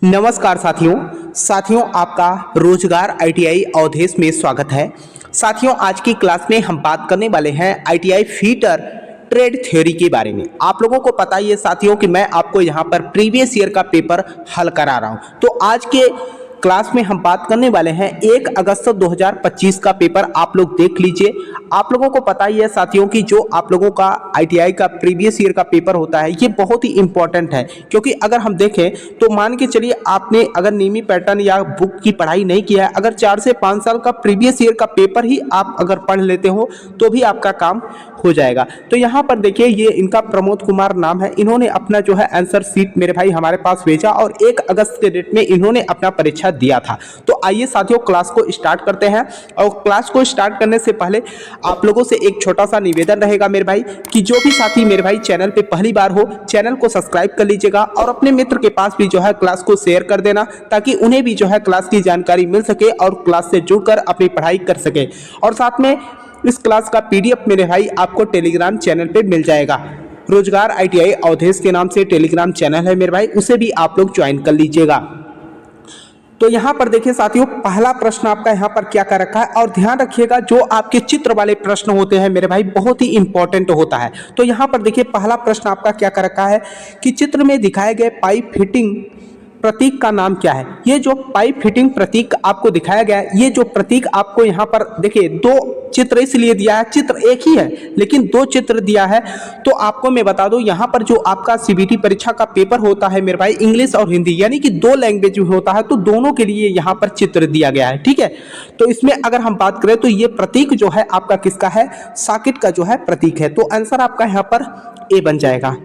नमस्कार साथियों आपका रोजगार आईटीआई अवधेश में स्वागत है। साथियों, आज की क्लास में हम बात करने वाले हैं आईटीआई फीटर ट्रेड थ्योरी के बारे में। आप लोगों को पता ही है साथियों कि मैं आपको यहाँ पर प्रीवियस ईयर का पेपर हल करा रहा हूँ। तो आज के क्लास में हम बात करने वाले हैं 1 अगस्त 2025 का पेपर। आप लोग देख लीजिए। आप लोगों को पता ही है साथियों कि जो आप लोगों का आईटीआई का प्रीवियस ईयर का पेपर होता है ये बहुत ही इंपॉर्टेंट है, क्योंकि अगर हम देखें तो मान के चलिए आपने अगर नियमित पैटर्न या बुक की पढ़ाई नहीं किया है, अगर 4 से 5 साल का प्रीवियस ईयर का पेपर ही आप अगर पढ़ लेते हो तो भी आपका काम हो जाएगा। तो यहाँ पर देखिए, ये इनका प्रमोद कुमार नाम है। इन्होंने अपना जो है आंसर शीट मेरे भाई हमारे पास भेजा और 1 अगस्त के डेट में इन्होंने अपना परीक्षा दिया था। तो आइए साथियों क्लास को स्टार्ट करते हैं। और क्लास को स्टार्ट करने से पहले आप लोगों से एक छोटा सा निवेदन रहेगा मेरे भाई कि जो भी साथी मेरे भाई चैनल पे पहली बार हो, चैनल को सब्सक्राइब कर लीजिएगा और अपने मित्र के पास भी जो है क्लास को शेयर कर देना, ताकि उन्हें भी जो है क्लास की जानकारी मिल सके और क्लास से जुड़कर अपनी पढ़ाई कर सके। और साथ में इस क्लास का पीडीएफ मेरे भाई आपको टेलीग्राम चैनल पे मिल जाएगा। रोजगार आईटीआई अवधेश के नाम से टेलीग्राम चैनल है मेरे भाई, उसे भी आप लोग ज्वाइन कर लीजिएगा। तो यहाँ पर देखिए साथियों, पहला प्रश्न आपका यहाँ पर क्या कर रखा है, और ध्यान रखिएगा जो आपके चित्र वाले प्रश्न होते हैं मेरे भाई बहुत ही इंपॉर्टेंट होता है। तो यहाँ पर देखिए पहला प्रश्न आपका क्या कर रखा है कि चित्र में दिखाए गए पाइप फिटिंग प्रतीक का नाम क्या है। ये जो पाइप फिटिंग प्रतीक आपको दिखाया गया है, ये जो प्रतीक आपको यहाँ पर देखिए, 2 चित्र इसलिए दिया है, चित्र एक ही है लेकिन 2 चित्र दिया है। तो आपको मैं बता दूं, यहाँ पर जो आपका सीबीटी परीक्षा का पेपर होता है मेरे भाई इंग्लिश और हिंदी, यानी कि 2 लैंग्वेज में होता है, तो दोनों के लिए यहाँ पर चित्र दिया गया है। ठीक है, तो इसमें अगर हम बात करें तो ये प्रतीक जो है आपका किसका है, सॉकेट का जो है प्रतीक है। तो आंसर आपका यहाँ पर ए बन जाएगा।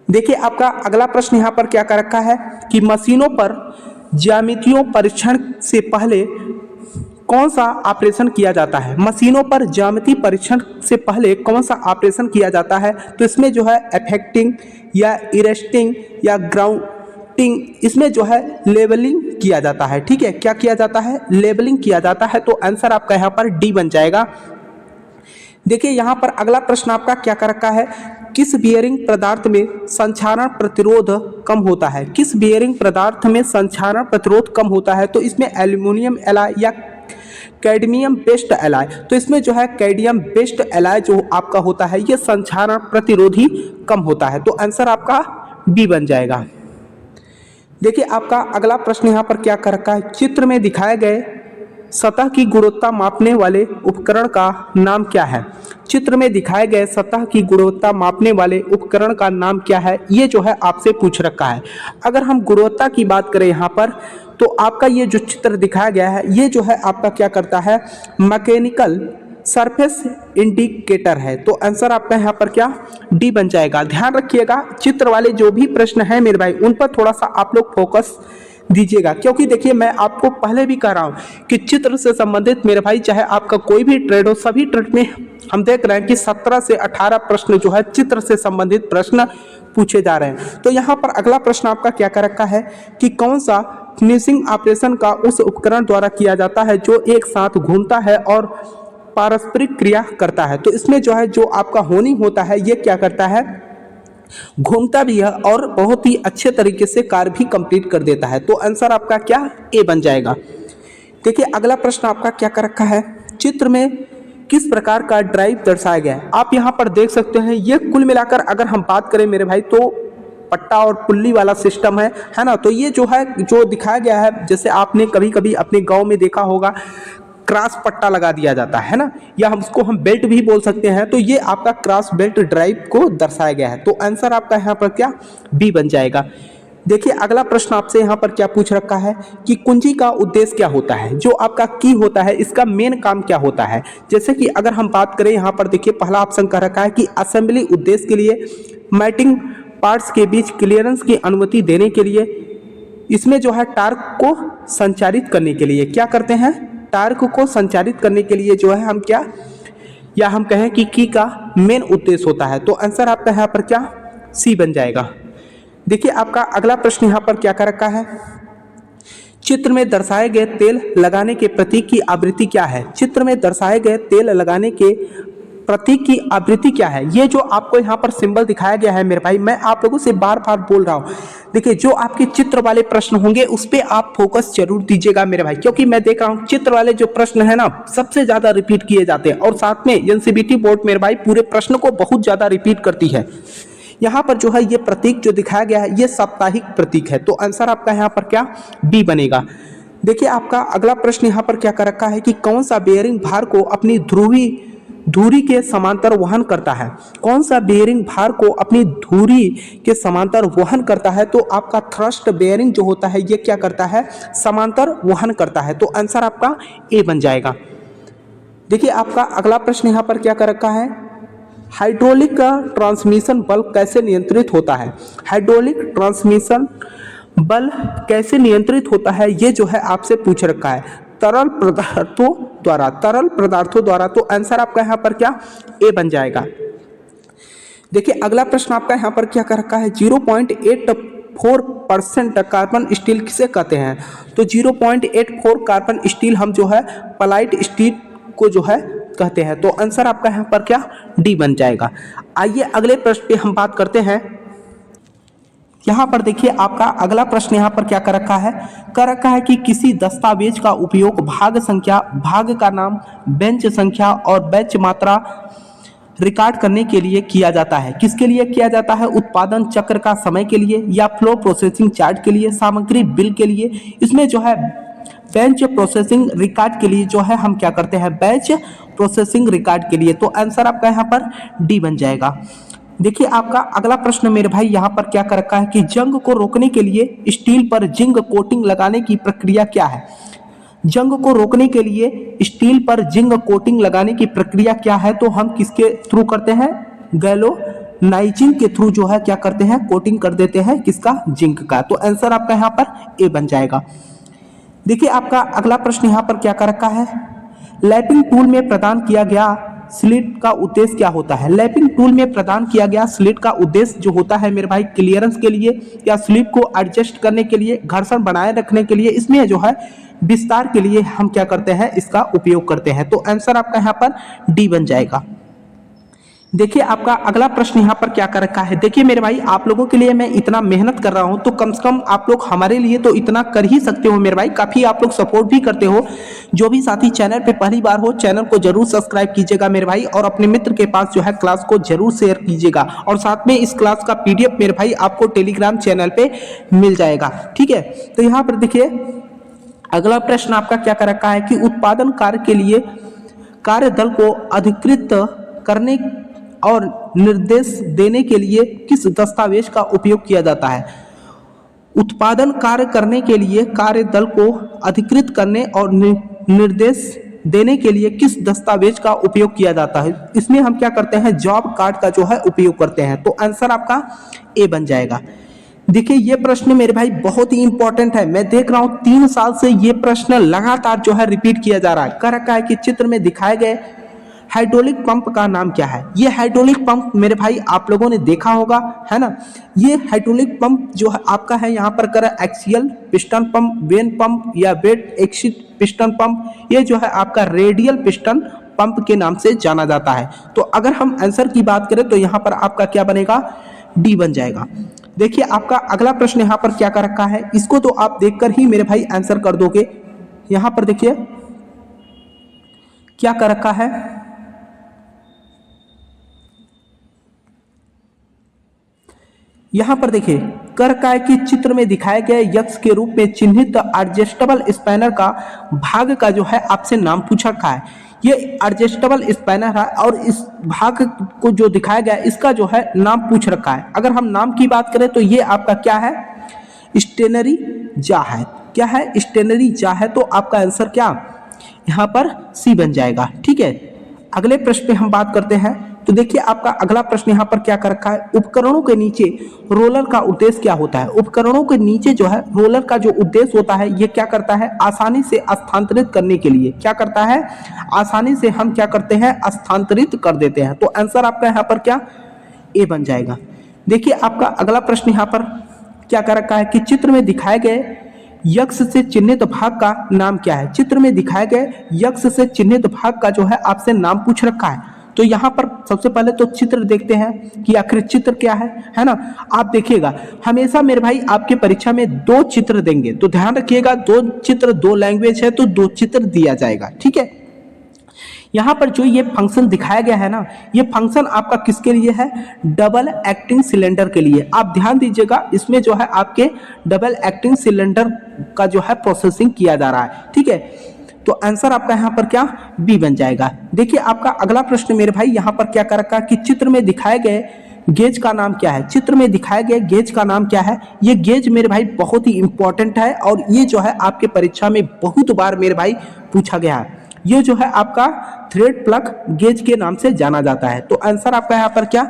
देखिए आपका अगला प्रश्न यहाँ पर क्या कर रखा है कि मशीनों पर ज्यामितीय परीक्षण से पहले कौन सा ऑपरेशन किया जाता है। मशीनों पर ज्यामितीय परीक्षण से पहले कौन सा ऑपरेशन किया जाता है। तो इसमें जो है इफेक्टिंग या इरेस्टिंग या ग्राउंडिंग, इसमें जो है लेबलिंग किया जाता है। ठीक है, क्या किया जाता है, लेबलिंग किया जाता है। तो आंसर आपका यहाँ पर डी बन जाएगा। देखिए यहाँ पर अगला प्रश्न आपका क्या कर रखा है, किस बियरिंग पदार्थ में संक्षारण प्रतिरोध कम होता है। किस बियरिंग पदार्थ में संक्षारण प्रतिरोध कम होता है। तो इसमें एल्यूमिनियम एलॉय या कैडमियम बेस्ड एलॉय। तो इसमें जो है कैडमियम बेस्ड एलॉय जो आपका होता है ये संक्षारण प्रतिरोधी कम होता है। तो आंसर आपका बी बन जाएगा। देखिए आपका अगला प्रश्न यहाँ पर क्या कर रखा है, चित्र में दिखाए गए सतह की गुणवत्ता मापने वाले उपकरण का नाम क्या है। चित्र में दिखाए गए सतह की गुणवत्ता मापने वाले उपकरण का नाम क्या है, ये जो है आपसे पूछ रखा है। अगर हम गुणवत्ता की बात करें यहाँ पर, तो आपका ये जो चित्र दिखाया गया है ये जो है आपका क्या करता है, मैकेनिकल सरफेस इंडिकेटर है। तो आंसर आपका यहाँ पर क्या, डी बन जाएगा। ध्यान रखिएगा चित्र वाले जो भी प्रश्न हैं मेरे भाई उन पर थोड़ा सा आप लोग फोकस दीजिएगा, क्योंकि देखिए मैं आपको पहले भी कह रहा हूं कि चित्र से संबंधित मेरे भाई चाहे आपका कोई भी ट्रेड हो, सभी ट्रेड में हम देख रहे हैं कि 17 से 18 प्रश्न जो है चित्र से संबंधित प्रश्न पूछे जा रहे हैं। तो यहाँ पर अगला प्रश्न आपका क्या कर रखा है कि कौन सा फिनिशिंग ऑपरेशन का उस उपकरण द्वारा किया जाता है जो एक साथ घूमता है और पारस्परिक क्रिया करता है। तो इसमें जो है जो आपका होनिंग होता है ये क्या करता है, घूमता भी है और बहुत ही अच्छे तरीके से कार्य भी कंप्लीट कर देता है। तो आंसर आपका क्या, ए बन जाएगा। देखिए अगला प्रश्न आपका क्या कर रखा है, चित्र में किस प्रकार का ड्राइव दर्शाया गया है। आप यहाँ पर देख सकते हैं ये कुल मिलाकर अगर हम बात करें मेरे भाई तो पट्टा और पुल्ली वाला सिस्टम है ना। तो ये जो है जो दिखाया गया है, जैसे आपने कभी कभी अपने गाँव में देखा होगा क्रॉस पट्टा लगा दिया जाता है ना, या हम बेल्ट भी बोल सकते हैं। तो ये आपका क्रॉस बेल्ट ड्राइव को दर्शाया गया है। तो आंसर आपका यहाँ पर क्या, बी बन जाएगा। देखिए अगला प्रश्न आपसे यहाँ पर क्या पूछ रखा है कि कुंजी का उद्देश्य क्या होता है। जो आपका की होता है इसका मेन काम क्या होता है। जैसे कि अगर हम बात करें यहाँ पर देखिए पहला ऑप्शन कर रखा है कि असेंबली उद्देश्य के लिए, मैटिंग पार्ट्स के बीच क्लियरेंस की अनुमति देने के लिए, इसमें जो है टार्क को संचारित करने के लिए, क्या करते हैं, टार्क को संचारित करने के लिए जो है हम क्या, या हम कहें कि की का मेन उद्देश्य होता है। तो आंसर आपका यहाँ पर क्या, सी बन जाएगा। देखिए आपका अगला प्रश्न यहाँ पर क्या कर रखा है, चित्र में दर्शाए गए तेल लगाने के प्रतीक की आवृत्ति क्या है। चित्र में दर्शाए गए तेल लगाने के प्रतीक की आवृत्ति क्या है? ये जो आपको यहाँ पर सिंबल दिखाया गया है मेरे भाई, मैं आप लोगों से बार बार बोल रहा हूँ, देखिए जो आपके चित्र वाले प्रश्न होंगे उस पर आप फोकस जरूर दीजिएगा मेरे भाई, क्योंकि मैं देख रहा हूँ चित्र वाले जो प्रश्न है ना सबसे ज्यादा रिपीट किए जाते हैं, और साथ में एनसीईआरटी बोर्ड मेरे भाई पूरे प्रश्न को बहुत ज्यादा रिपीट करती है। यहाँ पर जो है ये प्रतीक जो दिखाया गया है ये साप्ताहिक प्रतीक है, तो आंसर आपका यहाँ पर क्या बी बनेगा। देखिए आपका अगला प्रश्न यहाँ पर क्या कर रखा है कि कौन सा बेयरिंग भार को अपनी धुरी के समांतर वहन करता है? कौन सा बेयरिंग भार को अपनी धुरी के समांतर वहन करता है? तो आपका थ्रस्ट बेयरिंग जो होता है ये क्या करता है? समांतर वहन करता है, तो आंसर आपका ए बन जाएगा। देखिए आपका अगला प्रश्न यहाँ पर क्या कर रखा है, हाइड्रोलिक का ट्रांसमिशन बल कैसे नियंत्रित होता है? हाइड्रोलिक ट्रांसमिशन बल कैसे नियंत्रित होता है ये जो है आपसे पूछ रखा है, तरल पदार्थों द्वारा, तो आंसर आपका यहाँ पर क्या ए बन जाएगा। देखिए अगला प्रश्न आपका यहाँ पर क्या कर रखा है, 0.84% कार्बन स्टील किसे कहते हैं? तो 0.84 कार्बन स्टील हम जो है पलाइट स्टील को जो है कहते हैं, तो आंसर आपका यहाँ पर क्या डी बन जाएगा। आइए अगले प्रश्न पे हम बात करते हैं। यहाँ पर देखिए आपका अगला प्रश्न यहाँ पर क्या कर रखा है कि किसी दस्तावेज का उपयोग भाग संख्या, भाग का नाम, बेंच संख्या और बेंच मात्रा रिकॉर्ड करने के लिए किया जाता है। किसके लिए किया जाता है? उत्पादन चक्र का समय के लिए, या फ्लो प्रोसेसिंग चार्ट के लिए, सामग्री बिल के लिए। इसमें जो है बेंच प्रोसेसिंग रिकॉर्ड के लिए जो है हम क्या करते हैं, बैच प्रोसेसिंग रिकॉर्ड के लिए, तो आंसर आपका यहाँ पर डी बन जाएगा। देखिए आपका अगला प्रश्न मेरे भाई यहाँ पर क्या कर रखा है कि जंग को रोकने के लिए स्टील पर जिंक कोटिंग लगाने की प्रक्रिया क्या है? जंग को रोकने के लिए स्टील पर जिंक कोटिंग लगाने की प्रक्रिया क्या है? तो हम किसके थ्रू करते हैं, गैल्वेनाइजिंग के थ्रू जो है क्या करते हैं, कोटिंग कर देते हैं किसका, जिंक का, तो आंसर आपका यहाँ पर ए बन जाएगा। देखिए आपका अगला प्रश्न यहाँ पर क्या कर रखा है, लैपिंग टूल में प्रदान किया गया स्लिट का उद्देश्य क्या होता है? लैपिंग टूल में प्रदान किया गया स्लिट का उद्देश्य जो होता है मेरे भाई क्लियरेंस के लिए, या स्लिप को एडजस्ट करने के लिए, घर्षण बनाए रखने के लिए, इसमें जो है विस्तार के लिए हम क्या करते हैं, इसका उपयोग करते हैं, तो आंसर आपका यहाँ पर डी बन जाएगा। देखिए आपका अगला प्रश्न यहाँ पर क्या कर रखा है, देखिए मेरे भाई आप लोगों के लिए मैं इतना मेहनत कर रहा हूँ तो कम से कम आप लोग हमारे लिए तो इतना कर ही सकते हो मेरे भाई, काफ़ी आप लोग सपोर्ट भी करते हो। जो भी साथी चैनल पे पहली बार हो चैनल को जरूर सब्सक्राइब कीजिएगा मेरे भाई, और अपने मित्र के पास जो है क्लास को जरूर शेयर कीजिएगा, और साथ में इस क्लास का PDF मेरे भाई आपको टेलीग्राम चैनल पर मिल जाएगा, ठीक है। तो यहाँ पर देखिए अगला प्रश्न आपका क्या कर रखा है कि उत्पादन कार्य के लिए कार्य दल को अधिकृत करने और निर्देश देने के लिए किस दस्तावेज का उपयोग किया जाता है? उत्पादन कार्य करने के लिए कार्य दल को अधिकृत करने और निर्देश देने के लिए किस दस्तावेज का उपयोग किया जाता है? इसमें हम क्या करते हैं, जॉब कार्ड का जो है उपयोग करते हैं, तो आंसर आपका ए बन जाएगा। देखिए ये प्रश्न मेरे भाई बहुत ही इंपॉर्टेंट है, मैं देख रहा हूँ 3 साल से ये प्रश्न लगातार जो है रिपीट किया जा रहा है। कह रखा है कि चित्र में दिखाए गए हाइड्रोलिक पंप का नाम क्या है? ये हाइड्रोलिक पंप मेरे भाई आप लोगों ने देखा होगा, है ना। ये हाइड्रोलिक पंप जो है आपका है यहाँ पर कर axial piston pump, when pump या वेट एक्सिट पिस्टन पंप, ये जो है आपका रेडियल पिस्टन पंप के नाम से जाना जाता है। तो अगर हम आंसर की बात करें तो यहाँ पर आपका क्या बनेगा, डी बन जाएगा। देखिए आपका अगला प्रश्न यहाँ पर क्या कर रखा है, इसको तो आप देखकर ही मेरे भाई आंसर कर दोगे। यहाँ पर देखिए क्या कर रखा है, यहाँ पर देखिए कर का है कि चित्र में दिखाए गए यक्ष के रूप में चिन्हित एडजस्टेबल स्पैनर का भाग का जो है आपसे नाम पूछ रखा है। ये एडजस्टेबल स्पैनर है और इस भाग को जो दिखाया गया इसका जो है नाम पूछ रखा है। अगर हम नाम की बात करें तो ये आपका क्या है, स्टेनरी जा है। क्या है, स्टेनरी जा है, तो आपका आंसर क्या यहाँ पर सी बन जाएगा, ठीक है। अगले प्रश्न पे हम बात करते हैं। तो देखिए आपका अगला प्रश्न यहाँ पर क्या कर रखा है, उपकरणों के नीचे रोलर का उद्देश्य क्या होता है? उपकरणों के नीचे जो है रोलर का जो उद्देश्य होता है ये क्या करता है, आसानी से स्थानांतरित करने के लिए क्या करता है, आसानी से हम क्या करते हैं, स्थानांतरित कर देते हैं। तो आंसर आपका यहाँ पर क्या ए बन जाएगा। देखिए आपका अगला प्रश्न यहाँ पर क्या कर रखा है कि चित्र में दिखाए गए यक्ष से चिन्हित भाग का नाम क्या है? चित्र में दिखाए गए यक्ष से चिन्हित भाग का जो है आपसे नाम पूछ रखा है। तो यहाँ पर सबसे पहले तो चित्र देखते हैं कि आखिर चित्र क्या है ना। आप देखिएगा हमेशा मेरे भाई आपके परीक्षा में 2 चित्र देंगे, तो ध्यान रखिएगा 2 चित्र 2 लैंग्वेज है तो 2 चित्र दिया जाएगा, ठीक है। यहाँ पर जो ये फंक्शन दिखाया गया है ना, ये फंक्शन आपका किसके लिए है, डबल एक्टिंग सिलेंडर के लिए। आप ध्यान दीजिएगा इसमें जो है आपके डबल एक्टिंग सिलेंडर का जो है प्रोसेसिंग किया जा रहा है, ठीक है। तो आंसर आपका यहाँ पर क्या बी बन जाएगा। देखिए आपका अगला प्रश्न मेरे भाई यहाँ पर क्या कर रखा है कि चित्र में दिखाए गए गेज का नाम क्या है। चित्र में दिखाए गए गेज का नाम क्या है। ये गेज मेरे भाई बहुत ही इंपॉर्टेंट है और ये जो है आपके परीक्षा में बहुत बार मेरे भाई पूछा गया है। ये जो है आपका थ्रेड प्लग गेज के नाम से जाना जाता है। तो आंसर आपका यहाँ पर क्या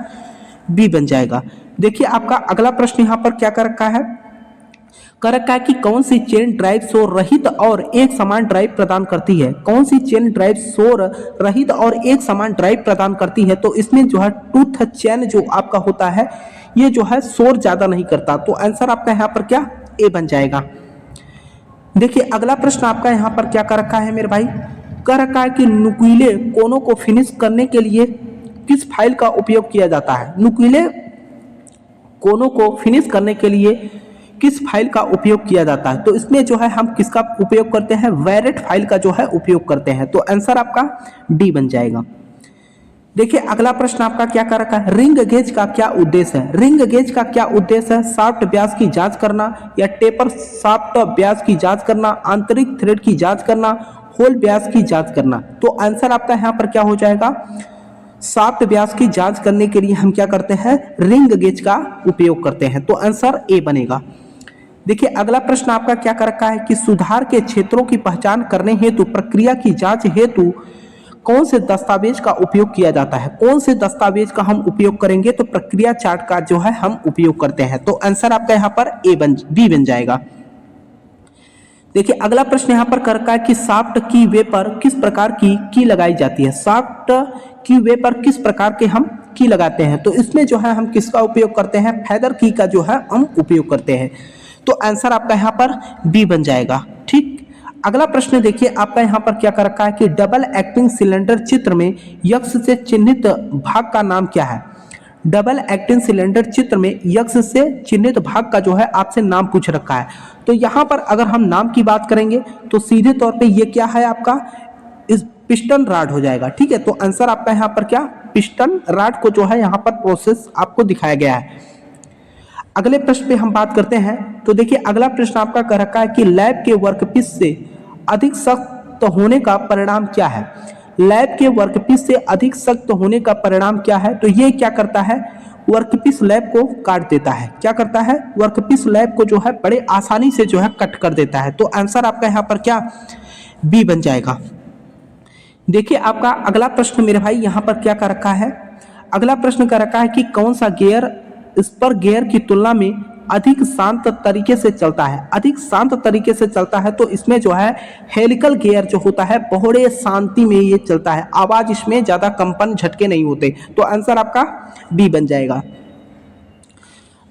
बी बन जाएगा। देखिए आपका अगला प्रश्न यहाँ पर क्या कर रखा है कि कौन सी चेन ड्राइव शोर रहित और एक समान ड्राइव प्रदान करती है। कौन सी चेन ड्राइव शोर रहित और एक समान ड्राइव प्रदान करती है। तो इसमें जो है टूथ चेन जो आपका होता है ये जो है शोर ज्यादा नहीं करता। तो आंसर आपका यहाँ पर क्या ए बन जाएगा। देखिए अगला प्रश्न आपका यहाँ पर क्या कर रखा है मेरे भाई, कह रखा है कि नुकीले कोनों को फिनिश करने के लिए किस फाइल का उपयोग किया जाता है। नुकीले कोनों को फिनिश करने के लिए किस फाइल का उपयोग किया जाता है। तो इसमें जो है हम किसका उपयोग करते हैं, वेरेट फाइल का जो है उपयोग करते हैं। तो आंसर आपका डी बन जाएगा। देखिए अगला प्रश्न आपका क्या कर रखा है, रिंग गेज का क्या उद्देश्य है। रिंग गेज का क्या उद्देश्य है, शाफ्ट व्यास की जांच करना या टेपर शाफ्ट व्यास की जांच करना, आंतरिक थ्रेड की जांच करना, होल व्यास की जांच करना। तो आंसर आपका यहाँ पर क्या हो जाएगा, शाफ्ट व्यास की जांच करने के लिए हम क्या करते हैं, रिंग गेज का उपयोग करते हैं। तो आंसर ए बनेगा। देखिए अगला प्रश्न आपका क्या कर रखा है कि सुधार के क्षेत्रों की पहचान करने हेतु प्रक्रिया की जांच हेतु कौन से दस्तावेज का उपयोग किया जाता है। कौन से दस्तावेज का हम उपयोग करेंगे, तो प्रक्रिया चार्ट का जो है हम उपयोग करते हैं। तो आंसर आपका यहाँ पर बी बन जाएगा। देखिए अगला प्रश्न यहाँ पर कर रखा है कि शाफ्ट की वे पर किस प्रकार की लगाई जाती है। शाफ्ट की वे पर किस प्रकार के हम की लगाते हैं। तो इसमें जो है हम किसका उपयोग करते हैं, फेदर की का जो है हम उपयोग करते हैं। तो आंसर आपका यहाँ पर बी बन जाएगा, ठीक। अगला प्रश्न देखिए आपका यहाँ पर क्या कर रखा है कि डबल एक्टिंग सिलेंडर चित्र में यक्ष से चिन्हित भाग का नाम क्या है। डबल एक्टिंग सिलेंडर चित्र में यक्ष से चिन्हित भाग का जो है आपसे नाम पूछ रखा है। तो यहाँ पर अगर हम नाम की बात करेंगे तो सीधे तौर पे ये क्या है आपका इस पिस्टन राड हो जाएगा, ठीक है। तो आंसर आपका यहाँ पर क्या पिस्टन राड को जो है यहाँ पर प्रोसेस आपको दिखाया गया है। अगले प्रश्न पे हम बात करते हैं। तो देखिए अगला प्रश्न आपका कह रखा है कि लैब के वर्कपीस से अधिक सख्त होने का परिणाम क्या है। लैब के वर्कपीस से अधिक सख्त होने का परिणाम क्या है। तो ये क्या करता है, वर्कपीस लैब को काट देता है। क्या करता है, वर्कपीस लैब को जो है बड़े आसानी से जो है कट कर देता है। तो आंसर आपका यहाँ पर क्या बी बन जाएगा। देखिए आपका अगला प्रश्न मेरे भाई यहाँ पर क्या कर रखा है, अगला प्रश्न कर रखा है कि कौन सा गियर स्पर गियर की तुलना में अधिक शांत तरीके से चलता है। अधिक शांत तरीके से चलता है तो इसमें जो है हेलिकल गियर जो होता है बड़े शांति में ये चलता है, आवाज इसमें ज्यादा कंपन झटके नहीं होते। तो आंसर आपका बी बन जाएगा।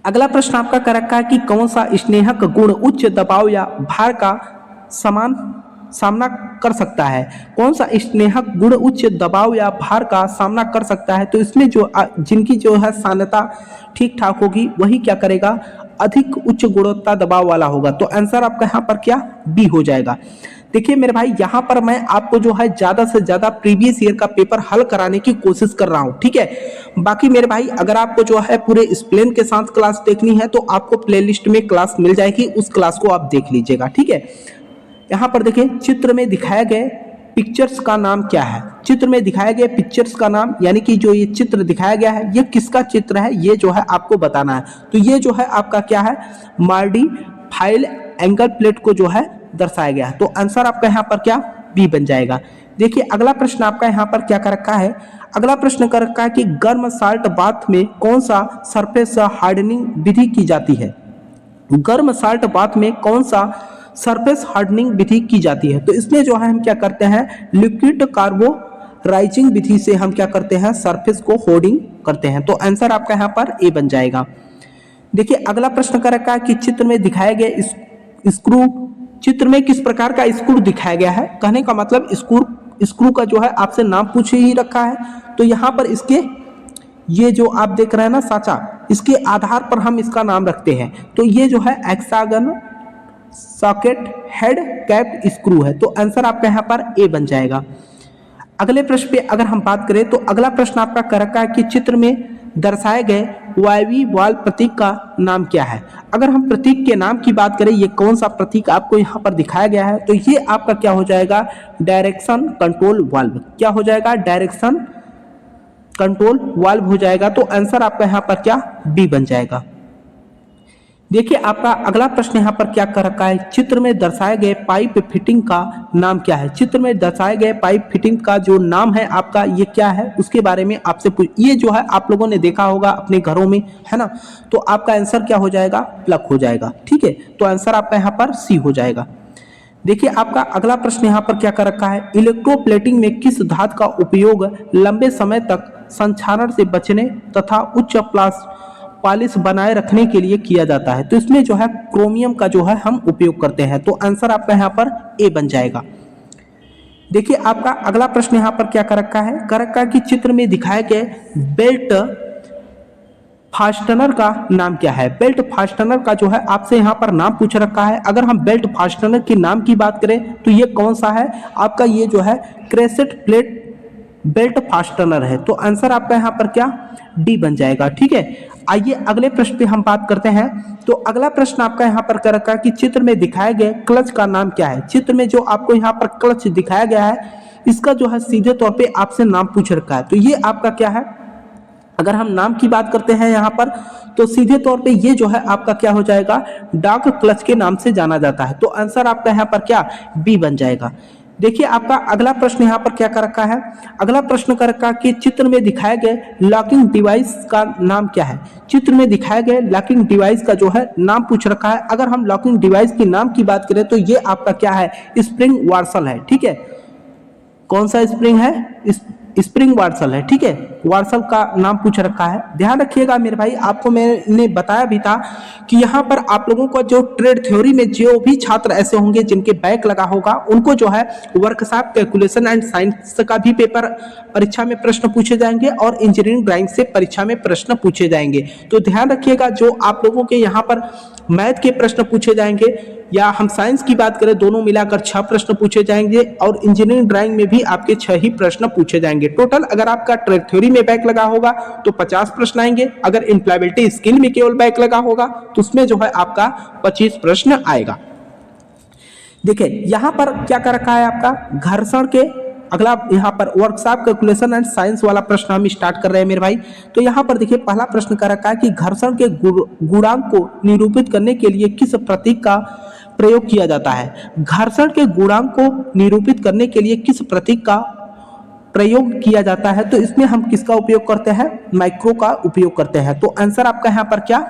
अगला प्रश्न आपका कर रखा है कि कौन सा स्नेहक गुण उच्च दबाव या भार का सामना कर सकता है। कौन सा स्नेहक गुण उच्च दबाव या भार का सामना कर सकता है। तो इसमें जो जिनकी जो है सांद्रता ठीक ठाक होगी वही क्या करेगा, अधिक उच्च गुणवत्ता दबाव वाला होगा। तो आंसर आपका यहाँ पर क्या बी हो जाएगा। देखिए मेरे भाई यहाँ पर मैं आपको जो है ज्यादा से ज्यादा प्रीवियस ईयर का पेपर हल कराने की कोशिश कर रहा हूँ, ठीक है। बाकी मेरे भाई अगर आपको जो है पूरे एक्सप्लेन के साथ क्लास देखनी है तो आपको प्लेलिस्ट में क्लास मिल जाएगी, उस क्लास को आप देख लीजिएगा, ठीक है। यहाँ पर देखिए चित्र में दिखाए गए पिक्चर्स का नाम क्या है। चित्र में दिखाए गए पिक्चर्स का नाम यानी कि जो ये चित्र दिखाया गया है ये किसका चित्र है, ये जो है आपको बताना है। तो ये जो है आपका क्या है, मार्डी फाइल एंगल प्लेट को जो है दर्शाया गया है। तो आंसर आपका यहाँ पर क्या बी बन जाएगा। देखिए अगला प्रश्न आपका यहाँ पर क्या कर रखा है, अगला प्रश्न कर रखा है कि गर्म साल्ट बाथ में कौन सा सरफेस हार्डनिंग विधि की जाती है। गर्म साल्ट बाथ में कौन सा सरफेस हार्डनिंग विधि की जाती है। तो इसमें जो है हम क्या करते हैं, लिक्विड कार्बोराइजिंग विधि से हम क्या करते हैं, सरफेस को होर्डिंग करते हैं। तो आंसर आपका यहाँ पर ए बन जाएगा। देखिए अगला प्रश्न कर रखा है कि चित्र में दिखाए गए स्क्रू, चित्र में किस प्रकार का स्क्रू दिखाया गया है। कहने का मतलब स्क्रू स्क्रू का जो है आपसे नाम पूछ ही रखा है, तो यहाँ पर इसके ये जो आप देख रहे हैं ना साचा, इसके आधार पर हम इसका नाम रखते हैं। तो ये जो है hexagon socket head cap screw है, तो आंसर आपका यहाँ पर ए बन जाएगा। अगले प्रश्न पे अगर हम बात करें तो अगला प्रश्न आपका कर रखा है कि चित्र में दर्शाए गए वायवीय वाल्व प्रतीक का नाम क्या है। अगर हम प्रतीक के नाम की बात करें, ये कौन सा प्रतीक आपको यहाँ पर दिखाया गया है, तो ये आपका क्या हो जाएगा, डायरेक्शन कंट्रोल वाल्व। क्या हो जाएगा, डायरेक्शन कंट्रोल वाल्व हो जाएगा। तो आंसर आपका यहाँ पर क्या, बी बन जाएगा। देखिए आपका अगला प्रश्न यहाँ पर क्या कर रखा है, चित्र में दर्शाए गए पाइप फिटिंग का नाम क्या है। चित्र में दर्शाए गए पाइप फिटिंग का जो नाम है आपका, ये क्या है, उसके बारे में आपसे ये जो है आप लोगों ने देखा होगा अपने घरों में, है ना। तो आपका आंसर क्या हो जाएगा, प्लग हो जाएगा। ठीक है, तो आंसर आपका यहाँ पर सी हो जाएगा। देखिए आपका अगला प्रश्न यहाँ पर क्या कर रखा है, इलेक्ट्रोप्लेटिंग में किस धातु का उपयोग लंबे समय तक संक्षारण से बचने तथा उच्च पॉलिश बनाए रखने के लिए किया जाता है। तो इसमें जो है क्रोमियम का जो है हम उपयोग करते हैं। तो आंसर आपका यहाँ पर ए बन जाएगा। देखिए आपका अगला प्रश्न यहाँ पर क्या कर रखा है, कि चित्र में दिखाए गए बेल्ट फास्टनर का नाम क्या है। बेल्ट फास्टनर का जो है आपसे यहाँ पर नाम पूछ रखा है। अगर हम बेल्ट फास्टनर के नाम की बात करें तो ये कौन सा है आपका, ये जो है क्रेसेट प्लेट बेल्ट फास्टनर है। तो आंसर आपका यहाँ पर क्या, डी बन जाएगा। ठीक है, आइए अगले प्रश्न पे हम बात करते हैं। तो अगला प्रश्न आपका यहाँ पर कर रखा है कि चित्र में दिखाए गए क्लच का नाम क्या है। चित्र में जो आपको यहाँ पर क्लच दिखाया गया है, इसका जो है सीधे तौर पे आपसे नाम पूछ रखा है। तो ये आपका क्या है, अगर हम नाम की बात करते हैं यहाँ पर, तो सीधे तौर पे ये जो है आपका क्या हो जाएगा, डार्क क्लच के नाम से जाना जाता है। तो आंसर आपका यहाँ पर क्या, बी बन जाएगा। देखिए आपका अगला प्रश्न यहाँ पर क्या कर रखा है, अगला प्रश्न कर रखा है कि चित्र में दिखाए गए लॉकिंग डिवाइस का नाम क्या है। चित्र में दिखाए गए लॉकिंग डिवाइस का जो है नाम पूछ रखा है। अगर हम लॉकिंग डिवाइस की नाम की बात करें तो ये आपका क्या है, स्प्रिंग वार्सल है। ठीक है, कौन सा स्प्रिंग है, स्प्रिंग वार्सल है। ठीक है, वार्सल का नाम पूछ रखा है। ध्यान रखिएगा मेरे भाई, आपको मैंने बताया भी था कि यहाँ पर आप लोगों को जो ट्रेड थ्योरी में जो भी छात्र ऐसे होंगे जिनके बैक लगा होगा, उनको जो है वर्कशॉप कैलकुलेशन एंड साइंस का भी पेपर परीक्षा में प्रश्न पूछे जाएंगे और इंजीनियरिंग ड्राइंग से परीक्षा में प्रश्न पूछे जाएंगे। तो ध्यान रखिएगा, जो आप लोगों के यहाँ पर मैथ के प्रश्न पूछे जाएंगे या हम साइंस की बात करें, दोनों मिलाकर 6 प्रश्न पूछे जाएंगे और इंजीनियरिंग ड्राइंग में भी आपके 6 ही प्रश्न पूछे जाएंगे। टोटल अगर आपका ट्रेड थ्योरी में बैक लगा होगा तो 50 प्रश्न आएंगे। अगर इम्प्लॉयबिलिटी स्किल में केवल बैक लगा होगा तो उसमें जो है आपका 25 प्रश्न आएगा। देखिए यहाँ पर क्या कर रखा है आपका, घर्षण के अगला यहाँ पर वर्कशॉप कैलकुलेशन एंड साइंस वाला प्रश्न हम स्टार्ट कर रहे हैं मेरे भाई। तो यहाँ पर देखिए पहला प्रश्न कर रखा है कि घर्षण के गुणांक को निरूपित करने के लिए किस प्रतीक का प्रयोग किया जाता है। घर्षण के गुणांक को निरूपित करने के लिए किस प्रतीक का प्रयोग किया जाता है। तो इसमें हम किसका उपयोग करते हैं, माइक्रो का उपयोग करते हैं। तो आंसर आपका यहाँ पर क्या,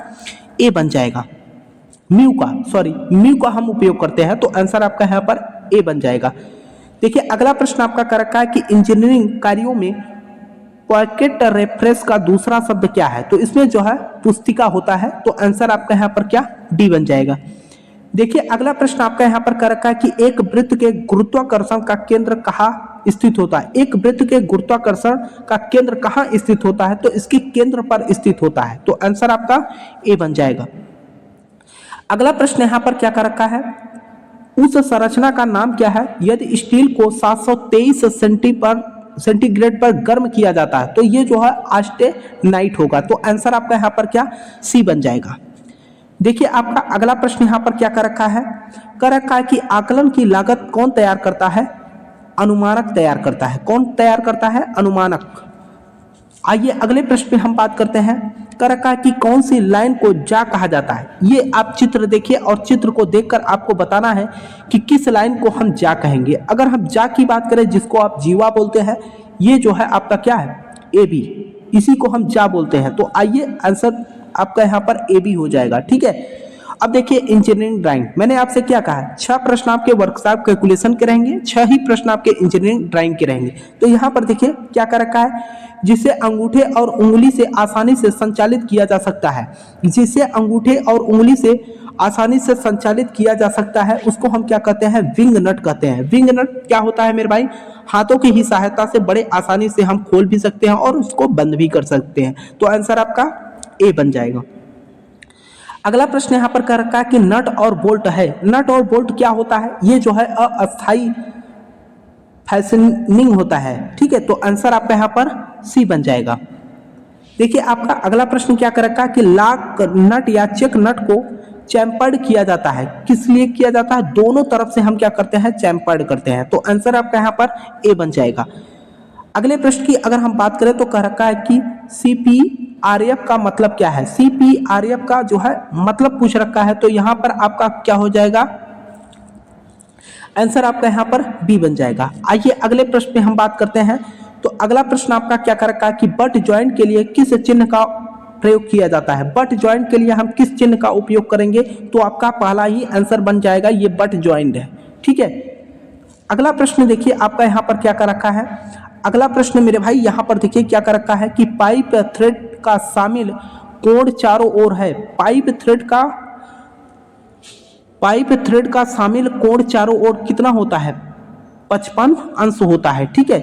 ए बन जाएगा। म्यू का हम उपयोग करते हैं। तो आंसर आपका यहाँ पर ए बन जाएगा। देखिए अगला प्रश्न आपका कर रखा है कि इंजीनियरिंग कार्यों में पॉकेट रेफरेंस का दूसरा शब्द क्या है। तो इसमें जो है पुस्तिका होता है। तो आंसर आपका यहाँ पर क्या, डी बन जाएगा। देखिए अगला प्रश्न आपका यहाँ पर कर रखा है कि एक वृत्त के गुरुत्वाकर्षण का केंद्र कहाँ स्थित होता है। एक वृत्त के गुरुत्वाकर्षण का केंद्र कहाँ स्थित होता है। तो इसके केंद्र पर स्थित होता है। तो आंसर आपका ए बन जाएगा। अगला प्रश्न यहाँ पर क्या कर रखा है, उस संरचना का नाम क्या है यदि स्टील को 723 सेंटीग्रेड पर गर्म किया जाता है। तो ये जो है ऑस्टेनाइट होगा। तो आंसर आपका यहाँ पर क्या, सी बन जाएगा। देखिए आपका अगला प्रश्न यहाँ पर क्या कर रखा है, कि आकलन की लागत कौन तैयार करता है, अनुमानक तैयार करता है। कौन तैयार करता है, अनुमानक। आइए अगले प्रश्न पे हम बात करते हैं। कर रखा है कि कौन सी लाइन को जा कहा जाता है। ये आप चित्र देखिए और चित्र को देखकर आपको बताना है कि किस लाइन को हम जा कहेंगे। अगर हम जा की बात करें, जिसको आप जीवा बोलते हैं, ये जो है आपका क्या है, ए बी, इसी को हम जा बोलते हैं। तो आइए आंसर आपका यहाँ पर ए बी हो जाएगा। ठीक है, अब देखिए इंजीनियरिंग ड्राइंग, मैंने आपसे क्या कहा, 6 प्रश्न आपके वर्कशॉप कैलकुलेशन के रहेंगे, 6 ही प्रश्न आपके इंजीनियरिंग ड्राइंग के रहेंगे। तो यहाँ पर देखिए क्या कर रखा है, जिसे अंगूठे और उंगली से आसानी से संचालित किया जा सकता है। जिसे अंगूठे और उंगली से आसानी से संचालित किया जा सकता है उसको हम क्या कहते हैं, विंग नट कहते हैं। विंग नट क्या होता है मेरे भाई, हाथों की ही सहायता से बड़े आसानी से हम खोल भी सकते हैं और उसको बंद भी कर सकते हैं। तो आंसर आपका ए बन जाएगा। अगला प्रश्न यहाँ पर कर रखा है कि नट और बोल्ट है। नट और बोल्ट क्या होता है, ये जो है अस्थाई फैस्टनिंग होता है, ठीक है। तो आंसर आपका यहाँ पर सी बन जाएगा। देखिए आपका अगला प्रश्न क्या कर रखा है कि लॉक नट या चेक नट को चैम्पर्ड किया जाता है, किस लिए किया जाता है, दोनों तरफ से हम क्या करते हैं, चैम्पर्ड करते हैं। तो आंसर आपका यहाँ पर ए बन जाएगा। अगले प्रश्न की अगर हम बात करें तो कह रखा है कि CPRF का मतलब क्या है। CPRF का जो है मतलब पूछ रखा है, तो यहाँ पर आपका क्या हो जाएगा, आंसर आपका यहाँ पर बी बन जाएगा। आइए अगले प्रश्न पे हम बात करते हैं। तो अगला प्रश्न आपका क्या कर रखा है कि बट ज्वाइंट के लिए किस चिन्ह का प्रयोग किया जाता है। बट ज्वाइंट के लिए हम किस चिन्ह का उपयोग करेंगे, तो आपका पहला ही आंसर बन जाएगा, ये बट ज्वाइंट है, ठीक है। अगला प्रश्न देखिए आपका यहाँ पर क्या कर रखा है। अगला प्रश्न मेरे भाई यहाँ पर देखिए क्या कर रखा है कि पाइप थ्रेड का शामिल कोण चारों ओर है। पाइप थ्रेड का शामिल कोण चारों ओर कितना होता है, 55 अंश होता है, ठीक है।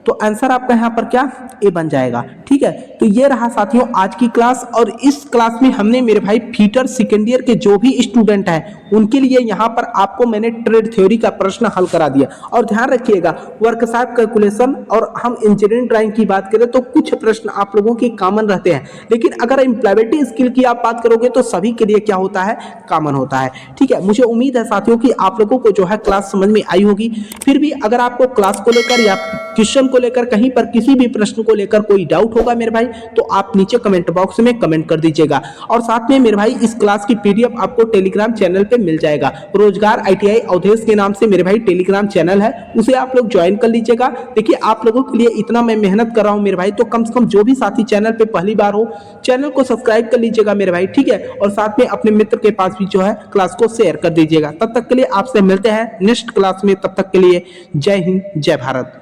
तो आंसर आपका यहाँ पर क्या, ए बन जाएगा, ठीक है। तो ये रहा साथियों आज की क्लास, और इस क्लास में हमने मेरे भाई फीटर सेकेंड ईयर के जो भी स्टूडेंट हैं उनके लिए यहाँ पर आपको मैंने ट्रेड थ्योरी का प्रश्न हल करा दिया। और ध्यान रखिएगा वर्कशॉप कैलकुलेशन और हम इंजीनियरिंग ड्राइंग की बात करें तो कुछ प्रश्न आप लोगों के कॉमन रहते हैं, लेकिन अगर एम्प्लॉयबिलिटी स्किल की आप बात करोगे तो सभी के लिए क्या होता है, कॉमन होता है, ठीक है। मुझे उम्मीद है साथियों कि आप लोगों को जो है क्लास समझ में आई होगी। फिर भी अगर आपको क्लास को लेकर या क्वेश्चन को लेकर कहीं पर किसी भी प्रश्न को लेकर कोई डाउट होगा मेरे भाई, तो आप नीचे कमेंट बॉक्स में कमेंट कर दीजिएगा। और साथ में मेरे भाई इस क्लास की PDF आपको टेलीग्राम चैनल पे मिल जाएगा। रोजगार ITI अवधेश के नाम से मेरे भाई टेलीग्राम चैनल है, उसे आप लोग ज्वाइन कर लीजिएगा। देखिए आप लोगों के लिए इतना मैं मेहनत कर रहा हूँ मेरे भाई, तो कम से कम जो भी साथी चैनल पे पहली बार हो चैनल को सब्सक्राइब कर लीजिएगा मेरे भाई, ठीक है। और साथ में अपने मित्र के पास भी जो है क्लास को शेयर कर दीजिएगा। तब तक के लिए आपसे मिलते हैं नेक्स्ट क्लास में, तब तक के लिए जय हिंद जय भारत।